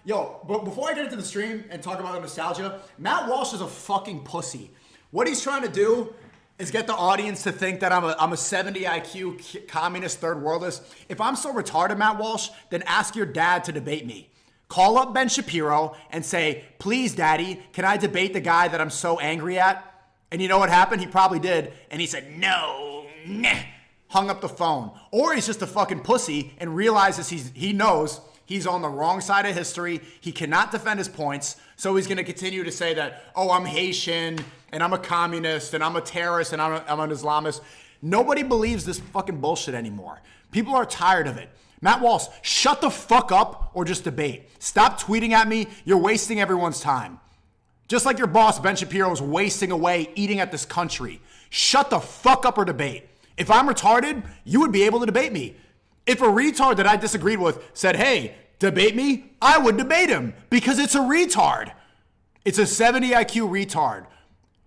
Yo, but before I get into the stream and talk about the nostalgia, Matt Walsh is a fucking pussy. What he's trying to do is get the audience to think that I'm a 70 IQ communist third worldist. If I'm so retarded, Matt Walsh, then ask your dad to debate me. Call up Ben Shapiro and say, please, daddy, can I debate the guy that I'm so angry at? And you know what happened? He probably did. And he said, no, nah. Hung up the phone. Or he's just a fucking pussy and realizes he knows he's on the wrong side of history. He cannot defend his points. So he's going to continue to say that, oh, I'm Haitian and I'm a communist and I'm a terrorist and I'm an Islamist. Nobody believes this fucking bullshit anymore. People are tired of it. Matt Walsh, shut the fuck up or just debate. Stop tweeting at me. You're wasting everyone's time. Just like your boss, Ben Shapiro, is wasting away eating at this country. Shut the fuck up or debate. If I'm retarded, you would be able to debate me. If a retard that I disagreed with said, hey, debate me, I would debate him because it's a retard. It's a 70 IQ retard.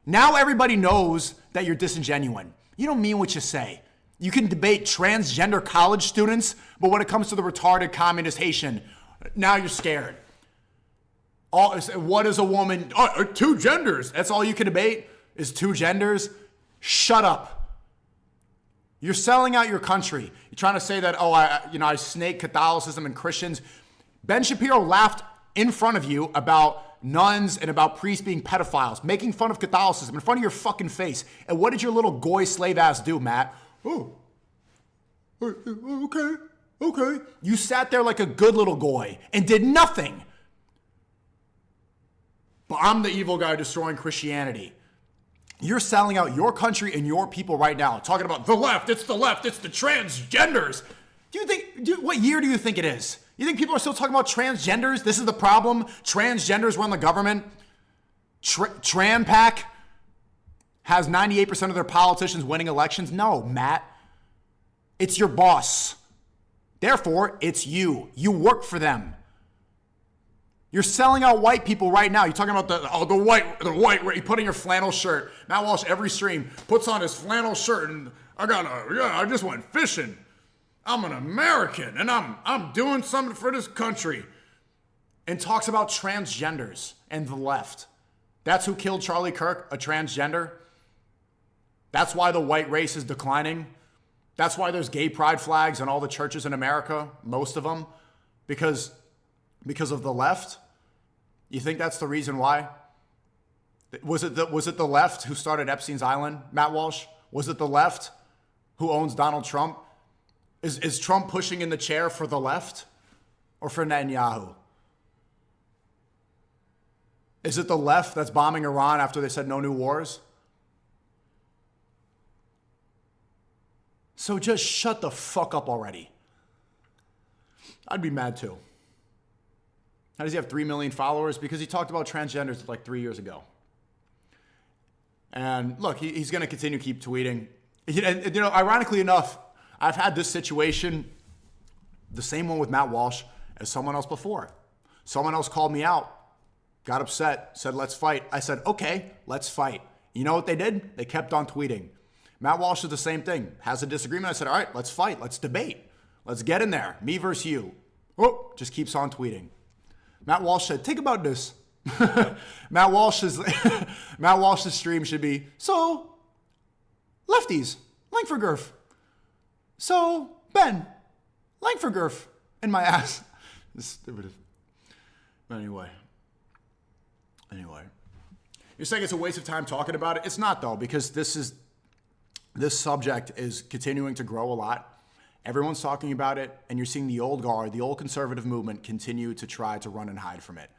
Now everybody knows that you're disingenuous. You don't mean what you say. You can debate transgender college students, but when it comes to the retarded communist Haitian, now you're scared. What is a woman? Oh, two genders. That's all you can debate is two genders. Shut up. You're selling out your country. You're trying to say that, oh, I snake Catholicism and Christians. Ben Shapiro laughed in front of you about nuns and about priests being pedophiles, making fun of Catholicism in front of your fucking face. And what did your little goy slave ass do, Matt? Oh, okay. You sat there like a good little goy and did nothing. But I'm the evil guy destroying Christianity. You're selling out your country and your people right now, talking about the left, it's the transgenders. What year do you think it is? You think people are still talking about transgenders? This is the problem. Transgenders run the government. TranPac has 98% of their politicians winning elections. No, Matt. It's your boss. Therefore, it's you. You work for them. You're selling out white people right now. You're talking about the white, you put in your flannel shirt. Matt Walsh, every stream, puts on his flannel shirt and I just went fishing. I'm an American and I'm doing something for this country. And talks about transgenders and the left. That's who killed Charlie Kirk, a transgender. That's why the white race is declining. That's why there's gay pride flags in all the churches in America, most of them, because of the left. You think that's the reason why? Was it the left who started Epstein's Island, Matt Walsh? Was it the left who owns Donald Trump? Is Trump pushing in the chair for the left or for Netanyahu? Is it the left that's bombing Iran after they said no new wars? So just shut the fuck up already. I'd be mad too. How does he have 3 million followers? Because he talked about transgenders like 3 years ago. And look, he's going to continue to keep tweeting. And, ironically enough, I've had this situation, the same one with Matt Walsh, as someone else before. Someone else called me out, got upset, said, let's fight. I said, okay, let's fight. You know what they did? They kept on tweeting. Matt Walsh is the same thing. Has a disagreement. I said, all right, let's fight. Let's debate. Let's get in there. Me versus you. Oh, just keeps on tweeting. Matt Walsh said, think about this. Matt Walsh's stream should be, so, lefties, Langford-Gerf. So, Ben, Langford-Gerf in my ass. Anyway. You're saying it's a waste of time talking about it? It's not, though, because this subject is continuing to grow a lot. Everyone's talking about it, and you're seeing the old guard, the old conservative movement continue to try to run and hide from it.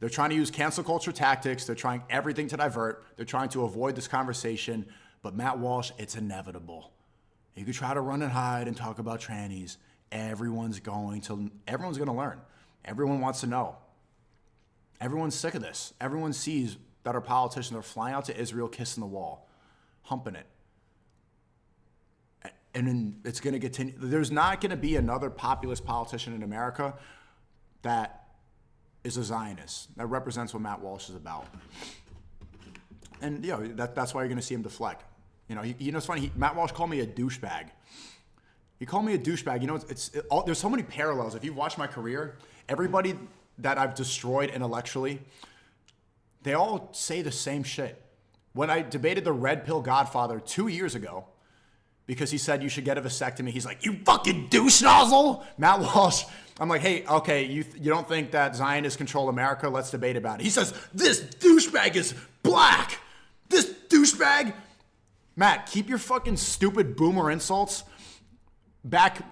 They're trying to use cancel culture tactics. They're trying everything to divert. They're trying to avoid this conversation. But Matt Walsh, it's inevitable. You could try to run and hide and talk about trannies. Everyone's going to learn. Everyone wants to know. Everyone's sick of this. Everyone sees that our politicians are flying out to Israel, kissing the wall, humping it. And then it's going to continue. There's not going to be another populist politician in America that is a Zionist, that represents what Matt Walsh is about. And, that's why you're going to see him deflect. It's funny. Matt Walsh called me a douchebag. He called me a douchebag. There's so many parallels. If you've watched my career, everybody that I've destroyed intellectually, they all say the same shit. When I debated the red pill godfather 2 years ago, because he said you should get a vasectomy, he's like, you fucking douche nozzle. Matt Walsh, I'm like, hey, okay, you don't think that Zionists control America? Let's debate about it. He says, this douchebag is black. This douchebag. Matt, keep your fucking stupid boomer insults back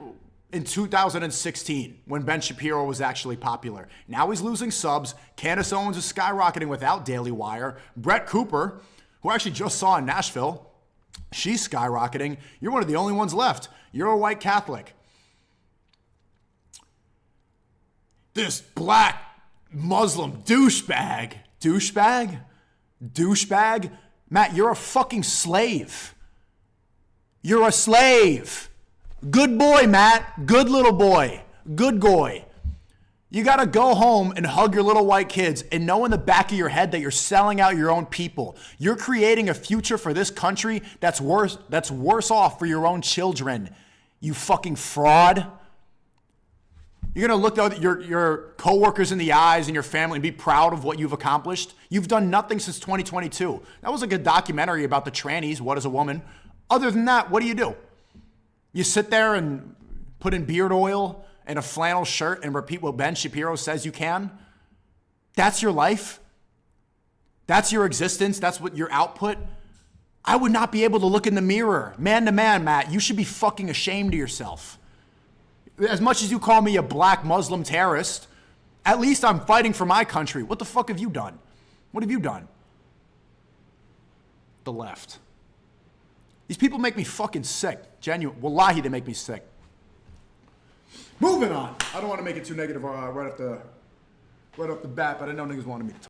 in 2016 when Ben Shapiro was actually popular. Now he's losing subs. Candace Owens is skyrocketing without Daily Wire. Brett Cooper, who I actually just saw in Nashville, she's skyrocketing. You're one of the only ones left. You're a white Catholic. This black Muslim douchebag. Douchebag? Matt, you're a fucking slave. You're a slave. Good boy, Matt. Good little boy. Good boy. You got to go home and hug your little white kids and know in the back of your head that you're selling out your own people. You're creating a future for this country that's worse off for your own children. You fucking fraud. You're going to look at your coworkers in the eyes and your family and be proud of what you've accomplished. You've done nothing since 2022. That was like a documentary about the trannies. What is a woman? Other than that, what do? You sit there and put in beard oil and a flannel shirt and repeat what Ben Shapiro says you can? That's your life? That's your existence? That's what your output? I would not be able to look in the mirror, man to man, Matt. You should be fucking ashamed of yourself. As much as you call me a black Muslim terrorist, at least I'm fighting for my country. What the fuck have you done? What have you done? The left. These people make me fucking sick. Genuine. Wallahi, they make me sick. Moving on. I don't want to make it too negative right off the bat, but I know niggas wanted me to talk.